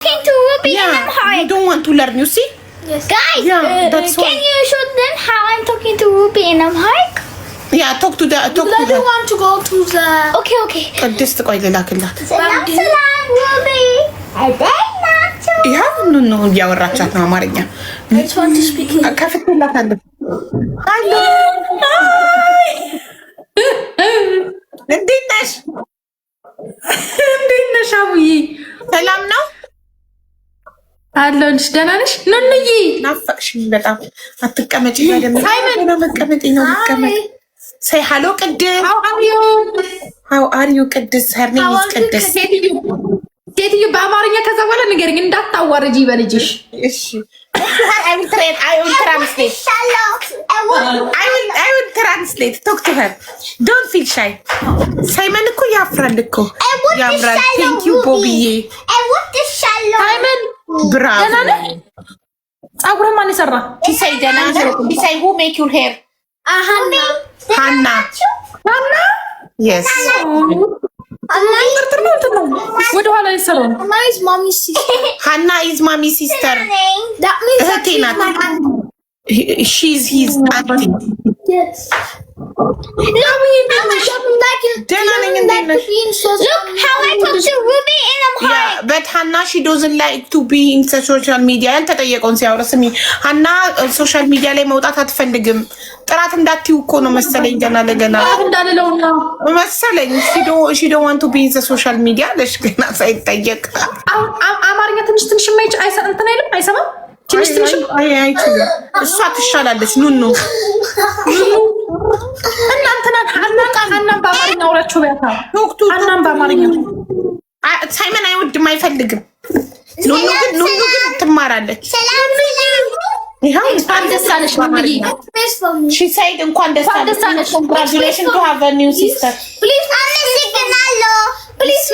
talking to Ruby and I'm hard. You don't want to learn, you see? Yes. Guys, that's can you show them how I'm talking to Ruby and I'm hard? Yeah, talk to the. I don't want to go to the. Okay. ቅድስት ቆይ ልላክላት። ሰላም Ruby. አይደናችሁ? ይኸው ኑ እያወራቻት ነው አማርኛ። I just want to speak. ከፍትላታለሁ። ሃሎ እንዴት ነሽ? እንዴት ነሽ አቡዬ? ሰላም ነው አለሁልሽ። ደህና ነሽ? ኑኑዬ ናፈቅሽኝ በጣም። አትቀመጪ በደምብ። ሳይመን መቀመጥ ነው መቀመጥ። say hello ቅድስት። how are you ቅድስት? her name is ቅድስት። ሴትዮ በአማርኛ ከዛ በኋላ ንገረኝ እንዳታዋርጂ በልጅሽ። እሺ I will translate. I will translate. Talk to her. Don't feel shy. ሳይመን እኮ ያፍራል እኮ ያምራል። Thank you ቦቢዬ። ሳይመን ብራቮ። ደህና ነህ? ፀጉርህ ማን የሰራ? say ደህና ነህ? say who make your hair? Hannah. Yes. ወደ ኋላ የሰራው Hannah is mommy's sister. Hannah is mommy's sister. That means እህቴ ናት። She's his auntie. yes. ደህና ነኝ። እንዴት ነሽ? Look how I talk to Ruby and I'm hard. Yeah, but Hannah she doesn't like to be in social media. ያልተጠየቀውን ሲያወራ ስሚ። Hannah ሶሻል ሚዲያ ላይ መውጣት አትፈልግም። ጥራት እንዳትዩ እኮ ነው መሰለኝ። ገና ለገና እንዳልለው ነው መሰለኝ። she don't want to be in the social media ለሽ ገና ሳይጠየቅ አማርኛ ትንሽ ማይጭ እንትን አይልም አይሰማም። ትንሽ አይችልም። እሷ ትሻላለች። ኑኑ እናንተና አናም በአማርኛ አውራችሁ በያታ አናም በአማርኛ ሳይመን አይወድም አይፈልግም። ኑኑ ግን ትማራለች። ይሄው እንኳን ደስ አለሽ ማማዬ። she said እንኳን ደስ አለሽ። congratulations to have a new sister. Please አመሰግናለሁ. Please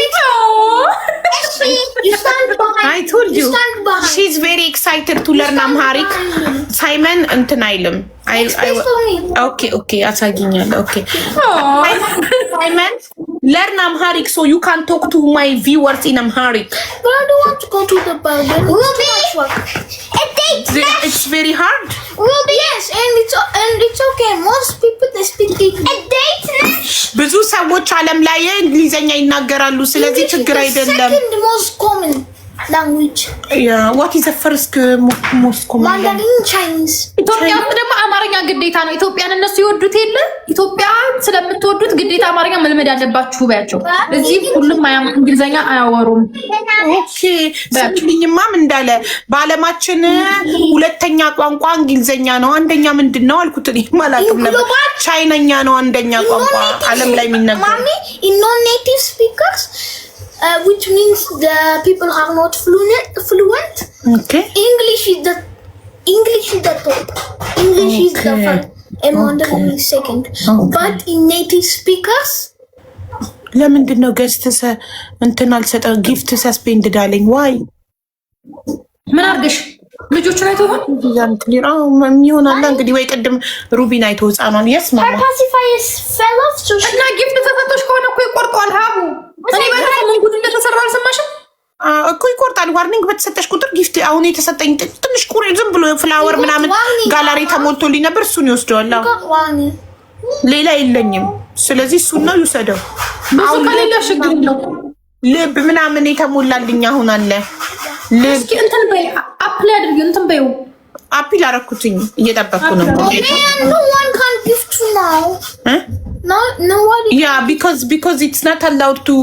you stand behind. I told you she's very excited to learn Amharic. Simon እንትን አይልም። okay አሳጊኛለሁ። okay Simon learn Amharic so you can talk to my viewers in Amharic. But I don't want to go to the Bible. Ruby, it's very hard. Ruby, yes, and it's okay. Most people they speak English. ብዙ ሰዎች ዓለም ላይ እንግሊዘኛ ይናገራሉ። ስለዚህ ችግር አይደለም። Second most common language. Yeah, what is the first most common? Mandarin Chinese. ኢትዮጵያ ውስጥ ደግሞ አማርኛ ግዴታ ነው። ኢትዮጵያን እነሱ ይወዱት የለ ኢትዮጵያ ስለምትወዱት ግዴታ አማርኛ መልመድ አለባችሁ ባያቸው። እዚህ ሁሉም እንግሊዘኛ አያወሩም። ኦኬ ሰምኝማ ምን እንዳለ በአለማችን ሁለተኛ ቋንቋ እንግሊዘኛ ነው። አንደኛ ምንድነው አልኩት። እኔ ማላቅም ነበር። ቻይናኛ ነው አንደኛ ቋንቋ ዓለም ላይ የሚነገር። Mommy, in non-native speakers, which means the people are not fluent. Okay. English is the top. English is the first, and Mandarin is second. But in native speakers, ለምንድን ነው ገስት እንትን አልሰጠው ጊፍት ሰስፔንድ ዳለኝ? ዋይ ምን አርገሽ ልጆቹን አይተው ይሆናል እንግዲህ ወይ ቅድም ሩቢን አይተው ህፃኗን የስማ pacifiers fell off so እና ጊፍት ተሰጥቶሽ ከሆነ እኮ ይቆርጧል። ሀቡ እኔ በጣም ምን ጉድ እንደተሰራ አልሰማሽም እኮ ይቆርጣል። ዋርኒንግ በተሰጠሽ ቁጥር ጊፍት አሁን የተሰጠኝ ትንሽ ቁሬ ዝም ብሎ ፍላወር ምናምን ጋላሪ ተሞልቶልኝ ነበር። እሱን ይወስደዋል። ሌላ የለኝም። ስለዚህ እሱን ነው ይውሰደው። ብዙ ከሌላ ችግር ነው። ልብ ምናምን የተሞላልኝ አሁን አለ። እስኪ እንትን በይ አፕላይ አድርጊ። እንትን በይው አፒል አደረኩትኝ እየጠበቅኩ ነው። no one can gift now. No one. Yeah, because it's not allowed to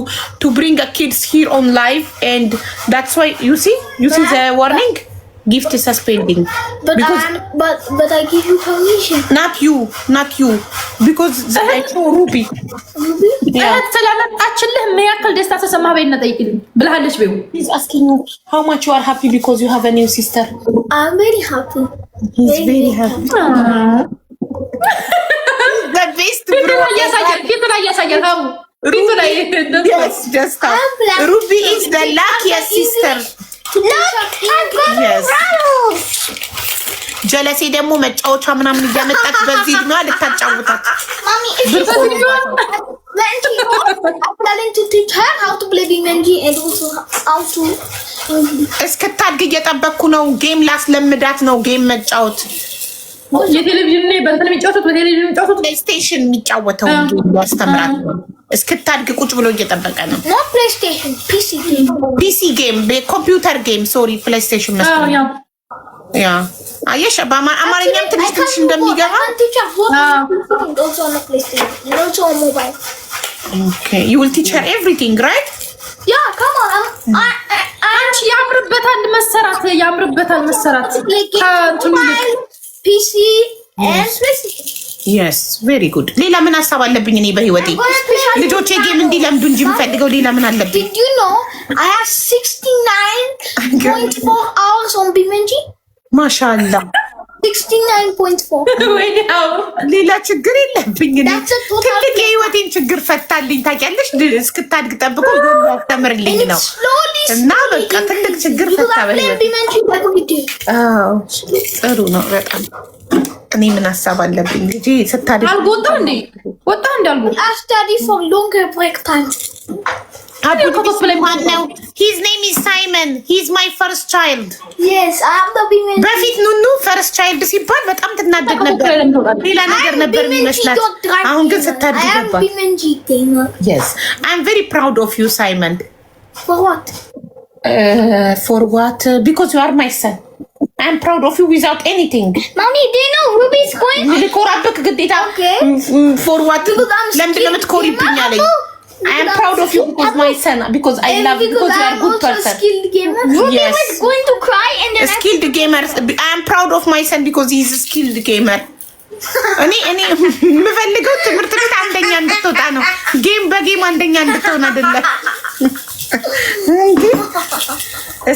bring a kids here on live, and that's why you see the warning. Gift is suspending. But I give you permission. Not you. Because I saw Ruby. ስለመጣችልህ ምን ያክል ደስታ ተሰማህ? በይና ጠይቅልኝ ብለሃለች። በይው He's asking you how much you are happy because you have a new sister. I'm very happy. He's very happy. The best bro. ፊቱ ላይ ያሳያል። ሀቡ ፊቱ ላይ Yes, just Ruby is the luckiest sister. Yes. ጀለሴ ደግሞ መጫወቻ ምናምን እያመጣች በዚህ ነው ልታጫውታት። Benji, I'm planning to teach her how to play BeamNG and also how to English. እስክታድግ እየጠበቅኩ ነው። ጌም ላስለምዳት ነው። ጌም መጫወት የቴሌቪዥን ነው በእንትን የሚጫወቱት በቴሌቪዥን የሚጫወቱት ፕሌይስቴሽን የሚጫወተው ጌም ያስተምራት ነው። እስክታድግ ቁጭ ብሎ እየጠበቀ ነው። Not PlayStation, PC game. ፒሲ ጌም ኮምፒውተር ጌም ሶሪ ፕሌይስቴሽን መስሎኝ። ያ አየሽ በአማርኛም ትንሽ ትንሽ እንደሚገባ I can teach her both also on the PlayStation and also on mobile. Okay, you will teach her everything, right? Yeah, come on. አንቺ ያምርበታል መሰራት Mobile, PC, and PlayStation. Yes, very good. ሌላ ምን ሀሳብ አለብኝ እኔ በህይወቴ? ልጆቼ ጌም እንዲለምዱ እንጂ የምፈልገው ሌላ ምን አለብኝ? Did you know I have 69.4 hours on BeamNG? ማሻአላ 69.4. ሌላ ችግር የለብኝ። That's a total- ትልቅ የህይወቴን ችግር ፈታልኝ። ታውቂያለሽ እስክታድግ ጠብቆ ያስተምርልኝ And ነው it's slowly, እና በቃ ትልቅ ችግር because ፈታ I play በህይወቴ። BeamNG every day. አዎ ጥሩ ነው በጣም። እኔ ምን ሀሳብ አለብኝ ልጄ ስታድግ አልጎ ወጣ እንዴ አልጎ I study for longer break time. His name is Simon. He's my first child. Yes, I have the BeamNG. በፊት ኑኑ ፈርስት ቻይልድ ሲባል በጣም ትናደድ ነበር። ሌላ ነገር ነበር የሚመስላት። አሁን ግን ስታድግ I am ገባ። BeamNG gamer. Yes, I'm very proud of you, Simon. For what? For what? Because you are my son. I'm proud of you without anything. Mommy, do you know Ruby's going? ልኮራብክ ግዴታ። Okay. For what? ለምንድን ነው የምትኮሪብኝ አለኝ። I am proud of you because my son. Because I And love you. Because you are a I'm good also a person. skilled gamer. Yes. I was going to cry and then skilled gamer. I am proud of my son because he is a skilled gamer. እኔ የምፈልገው ትምህርት ቤት አንደኛ እንድትወጣ ነው። ጌም በጌም አንደኛ እንድትሆን አይደለም።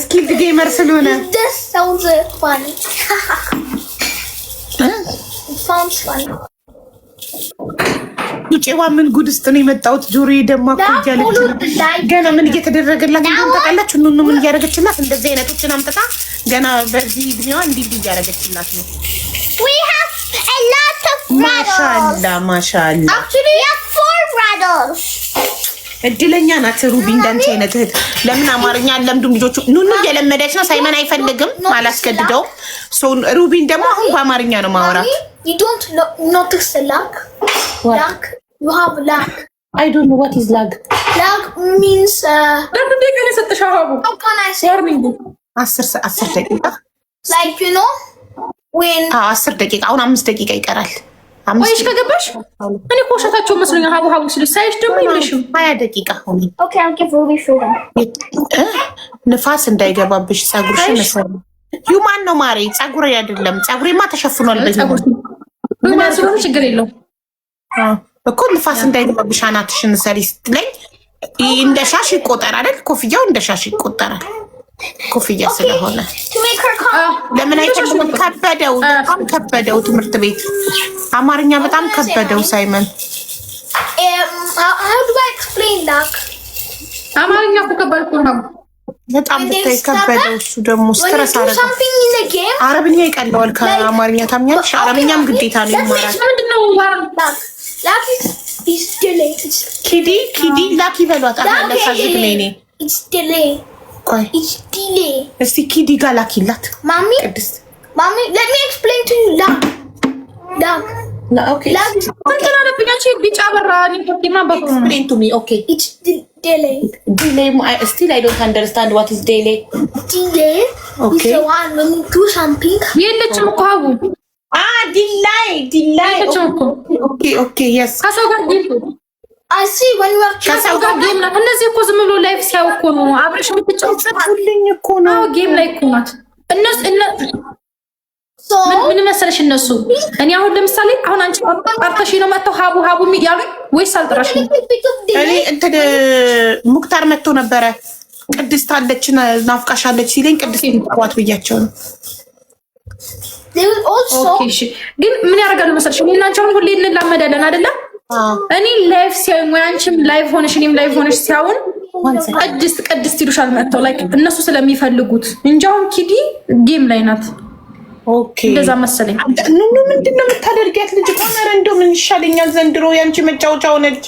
ስኪልድ ጌመር ስለሆነ This sounds funny. It sounds funny. ውጪዋ ምን ጉድ ውስጥ ነው የመጣሁት? ጆሮዬ ደማ እኮ እያለች ነው። ገና ምን እየተደረገላት እንደሆነ ታውቃላችሁ? ኑኑ ምን እያደረገችላት? እንደዚህ አይነቶችን አምጥታ ገና በዚህ እድሜዋ እንዲህ እያደረገችላት ነው። we have a lot of ማሻአላ ማሻአላ። Actually, We have 4 brothers. እድለኛ ናት ሩቢ እንዳንቺ አይነት እህት። ለምን አማርኛ አለምዱም ልጆቹ? ኑኑ እየለመደች ነው። ሳይመን አይፈልግም አላስገድደውም። ሩቢን ደግሞ አሁን በአማርኛ ነው ማወራት። you don't notice the lag? What? Lag? You have lag. I don't know what is lag. Lag means, ለምን ደቀነ ሰጥሻው how can I say? ዋርኒንግ 10 ደቂቃ Like, you know, when 10 ደቂቃ አሁን 5 ደቂቃ ይቀራል። ወይሽ ከገባሽ እኔ ኮሸታቸው መስሎኝ ሀቡ ሲሉ ሳይሽ ደግሞ ይልሽም 20 ደቂቃ ሆነ። Okay, I'll give Ruby freedom. ንፋስ እንዳይገባብሽ ጸጉርሽን መሰለ ዩማን ነው ማሬ። ጸጉሬ አይደለም ጸጉሬማ ተሸፍኗል። በዚህ ምን ስለሆነ ችግር የለው እኮ ንፋስ እንዳይገባብሽ አናትሽን ሰሪ ስትለኝ እንደ ሻሽ ይቆጠራል አይደል? ኮፍያው እንደ ሻሽ ይቆጠራል። ኮፍያ ስለሆነ to make her calm. ለምን አይፈልግም? ከበደው፣ በጣም ከበደው። ትምህርት ቤት አማርኛ በጣም ከበደው። ሳይመን How do I explain lag? አማርኛ እኮ ከባድ እኮ ነው። በጣም ብታይ ከበደው። እሱ ደግሞ When you ስትረስ do አደረገ። something in the game, አረብኛ ይቀለዋል ከአማርኛ ታምኛለሽ? አረብኛም ግዴታ ነው ይማራል። ምንድነው lag is delay. ኪዲ ላኪ በሏት። አለ ሳዝግ ነኝ እኔ። It's delay. ቆይ It's delay. እስቲ ኪዲ ጋር ላኪላት Mommy, ቅድስት። let me explain to you lag. ኦኬ Lag is እንትን አለብኛች ቢጫ በራ ኒኮቲማ በሩ explain to me. Okay. it's delay. Delay. Still I don't understand what is delay. Delay Okay. is the one when you do something. የለችም እኮ ሀቡ delay. የለችም እኮ Okay. Yes. ከሰው ጋር ጌም I see when you are ከሰው ጋር ጌም ናት። እነዚህ እኮ ዝም ብሎ ላይፍ ሲያው እኮ ነው አብረሽ የምትጫወት ጽፉልኝ እኮ ነው። ጌም ላይ እኮ ናት። እነሱ so ምን መሰለሽ እነሱ እኔ አሁን ለምሳሌ አሁን አንቺ ጣርተሽ ነው መተው ሀቡ ያሉኝ ወይስ አልጠራሽ ነው? little bit of እኔ delay. እንትን ሙክታር መጥቶ ነበረ። ቅድስት አለች ናፍቃሻለች ሲለኝ ቅድስት ቋት ብያቸው ነው። There is also ኦኬ እሺ። ግን ምን ያደርጋሉ መሰለሽ እኔ እና አንቺ አሁን ሁሌ እንላመዳለን አይደለ? እኔ ላይፍ ሲያዩኝ ወይ አንቺም ላይፍ ሆነሽ እኔም ላይፍ ሆነሽ ሲያዩን ቅድስት ይሉሻል መጥተው ላይክ እነሱ ስለሚፈልጉት እንጂ አሁን ኪዲ ጌም ላይ ናት። ኦኬ እንደዛ መሰለኝ። ኑኑ ምንድነው የምታደርጊያት ልጅ? ቆመረ እንደው ምን ይሻለኛል ዘንድሮ ያንቺ መጫወቻው ነች።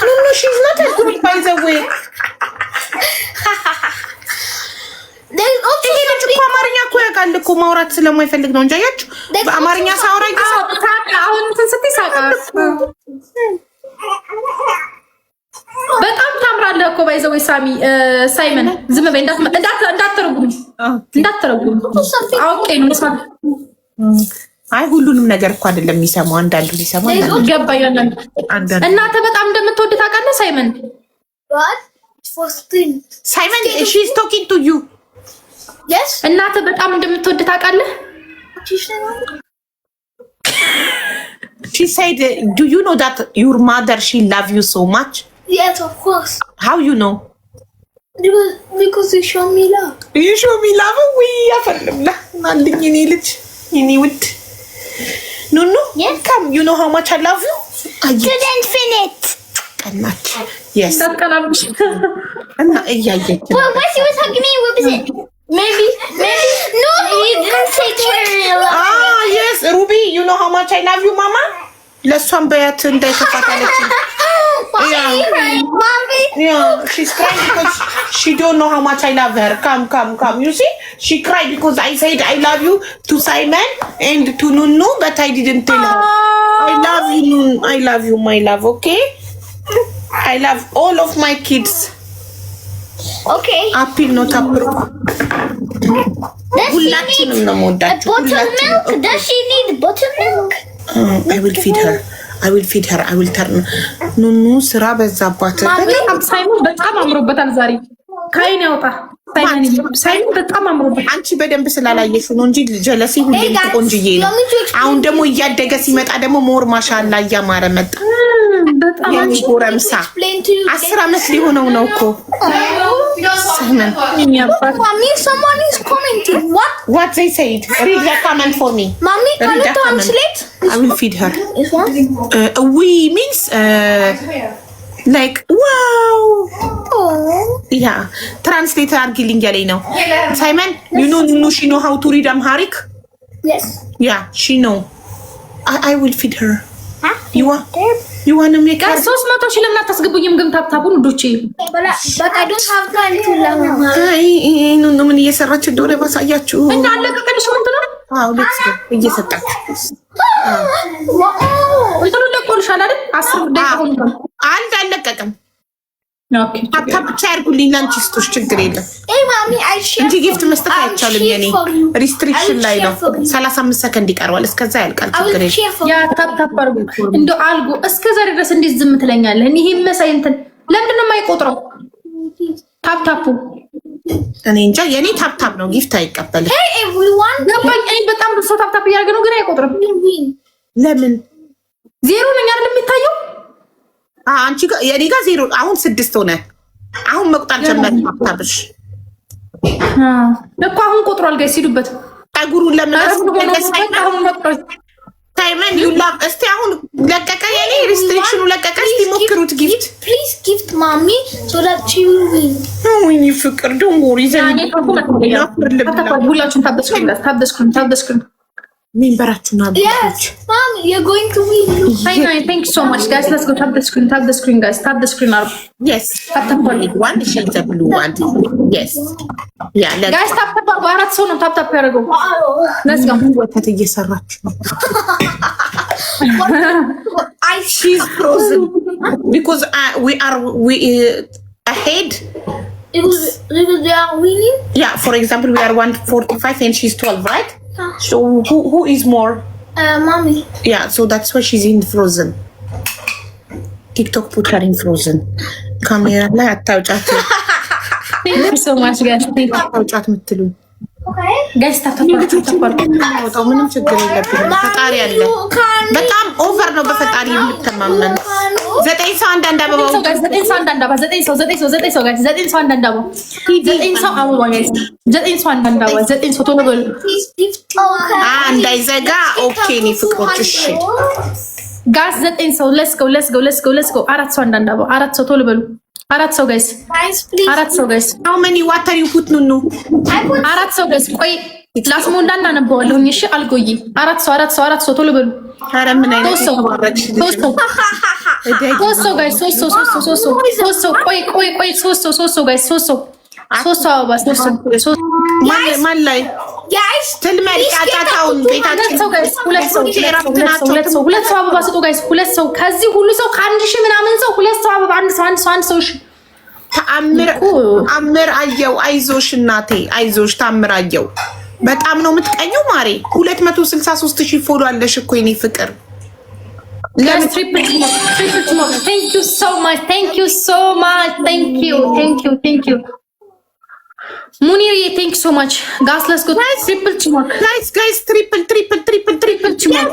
ኑኑ she's not a good by the way ይሄ ልጅ እኮ አማርኛ እኮ ያውቃል እኮ ማውራት ስለማይፈልግ ነው እንጂ አያችሁ በአማርኛ ሳውራ አሁን እንትን ስትይ ሳቃ በጣም ታምራለህ እኮ ባይዘው ሳሚ ሳይመን ዝም በይ እንዳትተረጉም ኦኬ ነው መስማት አይ ሁሉንም ነገር እኮ አይደለም የሚሰማው አንዳንዱ ሊሰማው ገባኝ እናንተ በጣም እንደምትወድ ታውቃለህ ሳይመን ሳይመን she is talking to you yes እናንተ በጣም እንደምትወድ ታውቃለህ she said do you know that your mother she love you so much yes of course how you know because you show me love we ያፈልምላ ማንኝ እኔ ልጅ እኔ ውድ ኑኑ come you know how much I love you to the infinite ቀናች yes ተቀላብሽ እና እያየች well what she was hugging me what was it maybe no he didn't say to her yes Ruby you know how much I love you mama ለሷም በያት እንዳይከፋታለች yeah she's crying because she don't know how much I love her come you see she cried because I said I love you to Simon and to Nunu but I didn't tell her I love you Nunu I love you my love okay I love all of my kids okay apple not apple ሁላችንም ነው የምወዳቸው buttermilk does she need buttermilk I will feed her I will turn ኑኑ ስራ በዛባት ሳይሞን በጣም አምሮበታል ዛሬ ካይን ያውጣ ሳይሞን በጣም አምሮበታል አንቺ በደንብ ስላላየሽው ነው እንጂ ጀለሲ ሁሌም ቆንጅዬ ነው አሁን ደግሞ እያደገ ሲመጣ ደግሞ ሞር ማሻአላ እያማረ መጣ በጣም አንቺ ጎረምሳ 10 አመት ሊሆነው ነው እኮ ሰመን mommy someone is commenting what they said read the comment for me mommy can you translate I will feed her we means like wow yeah translate argiling yalay ነው Simon you know she know how to read Amharic yes yeah she know I will feed her you want to make her 300 ሺህ ለምን አታስገቡኝም ግን ታብታቡን ዶቼ but I don't have time to learn አይ ኑኑ ምን እየሰራች እንደሆነ ባሳያችሁ እና አለቀቀልሽ ምን ነው አዎ let's go እየሰጣችሁ እንትኑ ለቆልሻል አይደል 10 ደቂቃ ሆኖ አልለቀቀም ኦኬ ታፕ ብቻ ያርጉልኝ ላንቺ ስቶሽ ችግር የለም hey mommy I share እንጂ ጊፍት መስጠት አይቻልም የኔ ሪስትሪክሽን ላይ ነው 35 ሰከንድ ይቀርዋል እስከዛ ያልቃል ችግር የለም ያ ታፕ አርጉ እንዶ አልጎ እስከዛሬ ድረስ እንዴት ዝም ትለኛለህ ይሄ መሳይ እንትን ለምንድን ነው የማይቆጥረው ታፕ እኔ እንጃ የኔ ታፕ ነው ጊፍት አይቀበልም hey everyone ገባኝ እኔ በጣም ብዙ ታፕ እያደረገ ነው ግን አይቆጥርም ለምን ዜሮ ነኝ አይደል የሚታየው አንቺ ጋር የኔ ጋር 0 አሁን 6 ሆነ አሁን መቁጠር ጀመረ ታፕሽ እኮ አሁን ቆጥሯል ጋይስ ሂዱበት ታጉሩን ለምን አሁን መቁጠር ሳይመን ዩላ እስቲ አሁን ለቀቀ የኔ ሪስትሪክሽኑ ለቀቀ እስቲ ሞክሩት ጊፍት please gift mommy so that she will win ወይኔ ፍቅር ደግሞ ሪዘን ሁላችሁም ታብደስኩኝ ሜምበራችሁና yes mom you're going to win I know thank you so much guys let's go tap the screen guys tap the screen up yes tap one she the blue one yes yeah guys tap አራት ሰው ነው tap ያደርገው let's go ወተት እየሰራች ነው she's frozen because we are ahead because they are winning yeah for example we are 145 and she's 12 right so who is more mommy yeah so that's why she's in frozen TikTok put her in frozen camera ላይ አታውጫት thank you so much guys አታውጫት ምትሉ okay guys tap ምንም ችግር የለብንም ፈጣሪ አለ በጣም ኦቨር ነው በፈጣሪ የምትተማመን 9 ሰው አንዳንድ አበባው 9 ሰው አንዳንድ አበባ 9 ሰው guys 9 ሰው አንዳንድ አበባ 9 ሰው አበባ guys 9 ሰው አንዳንድ አበባ 9 ሰው ቶሎ በሉ እንዳይዘጋ ኦኬ ነው ፍቅሮች እሺ ጋስ 9 ሰው let's go አራት ሰው አንዳንድ አበባ አራት ሰው ቶሎ በሉ አራት ሰው ጋይስ guys please አራት ሰው ጋይስ how many water you put ኑኑ አራት ሰው ጋይስ ቆይ ላስሞ እንዳናነበዋለሁ። እሺ አልቆይም። አራት ሰው ቶሎ በሉ። ኧረ ምን አይነት ተባረክሽ። ሶስት ሰው ጋይስ ሶስት ሰው ቆይ ሶስት ሰው ጋይስ ሶስት ሰው አበባ ማን ላይ Guys, ትልመድ ጫጫታውን ቤታችን ሁለት ሰው አበባ ስጡ ጋይስ። ሁለት ሰው ከዚህ ሁሉ ሰው ከአንድ ሺህ ምናምን ሰው ሁለት ሰው አበባ አንድ ሰው እሺ። ተአምር አየው። አይዞሽ እናቴ አይዞሽ። ተአምር አየው። በጣም ነው የምትቀኘው ማሬ። 263,000 ፎሎ አለሽ እኮ የኔ ፍቅር። triple thank you so much. Thank you. Munir, thank you so much. Guys, let's go. Triple chimork. Guys, triple chimork.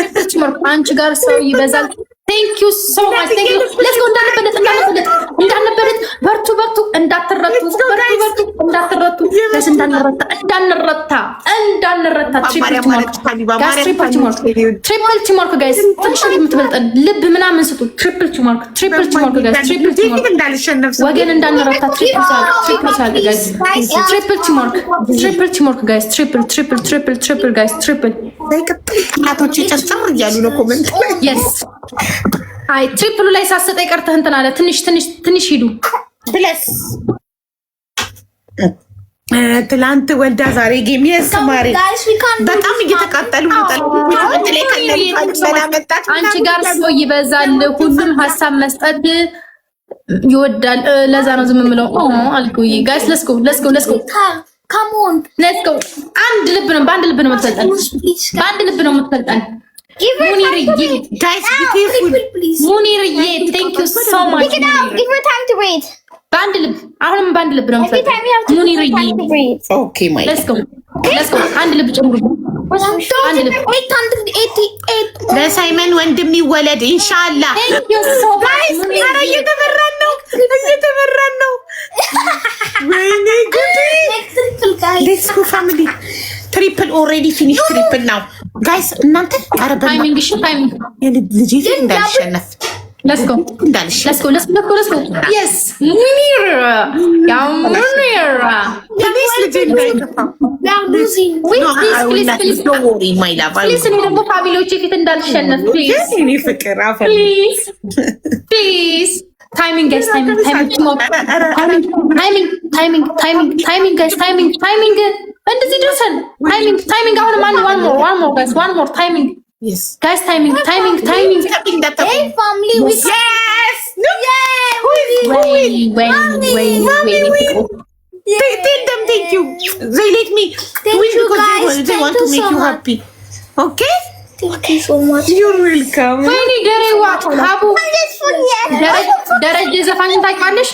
Triple chimork. አንቺ ጋር ሰው ይበዛል። Thank you so much. Thank you. Let's go. እንዳነበረት በርቱ እንዳትረቱ። Triple chimork guys. ትንሽ የምትበልጠን ልብ ምናምን ስጡ። Triple chimork guys. ወገን እንዳንረታ triple guys. Triple chimork guys. Triple guys. Triple. እናቶች ጨርጨር እያሉ ነው ኮሜንት ላይ። Yes. አይ ትሪፕሉ ላይ ሳሰጠኝ ቀርተህ እንትን አለ። ትንሽ ሂዱ ብለስ ትላንት ወልዳ ዛሬ ጌም የስማሪ በጣም እየተቃጠሉ ነው። አንቺ ጋር ሰው ይበዛል። ሁሉም ሀሳብ መስጠት ይወዳል። ለዛ ነው ዝም ብለው አልኩኝ። ጋይስ let's go. come on. let's go. በአንድ ልብ ነው የምትፈልጠን። guys be careful Please. ሙኒር thank you so much. Pick it up. Give her time to breathe. አሁንም በአንድ ልብ ነው Every time you have to ሙኒር give her time to breathe. okay my let's go. አንድ ልብ ጨምሩ። አንድ ልብ 888. ለሳይመን ወንድም ይወለድ ኢንሻአላህ። thank you so much. ኧረ እየተበራን ነው ወይኔ ጉዴ። Triple guys. let's go family. triple already finished. triple now guys እናንተ ኧረ ታይሚንግ ልጅ እንዳልሸነፍ let's go. yes ሙኒር please ልጅ እንዳይጠፋ We are losing. please don't worry my love please እኔ ደግሞ ፋሚሊዎቼ ፊት እንዳልሸነፍ please የኔ ፍቅር አፈር please timing guys timing guys timing እንደዚህ ደርሰን timing አሁን one more guys one more timing yes guys timing Hey family, we yes wait tell them thank you. They let me win you, because guys. they want to Thank you make so you much. happy. Okay? thank you so much. You're welcome. ወይኔ ደሬዋ ሀቡ ደረጀ ዘፋኝን ታውቂዋለሽ?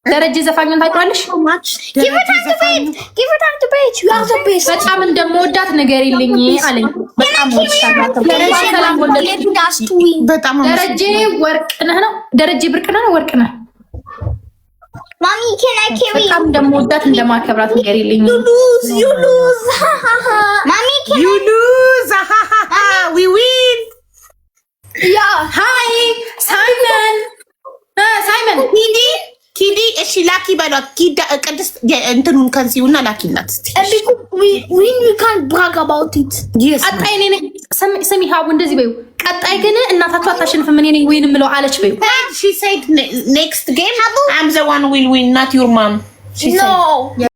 So much. Give her time to breathe. Give her time to breathe. You are the best. በጣም እንደምወዳት ንገሪልኝ አለኝ። በጣም ወድሻለሁ። ሰላም ወለድ Let us to win. በጣም ደረጀ ወርቅነህ ነው። ደረጀ ብርቅነህ ነው ወርቅነህ። Mommy, can I carry you? በጣም እንደምወዳት እንደማከብራት ንገሪልኝ። You lose. Mommy, can you lose. We win. Yeah. ሃይ ሳይመን ኪዲ እሺ ላኪ በሏት። ኪዳ ቅድስት እንትኑን ከንሲውና ላኪላት እስቲ። And because we can't brag about it. yes ቀጣይ እኔ ነኝ። ስሚ ሀቡ እንደዚህ በይው። ቀጣይ ግን እናታችሁ አታሸንፍም እኔ ነኝ ወይንም ብለው አለች በይው። she said next game I'm the one will win not your mom. She said No.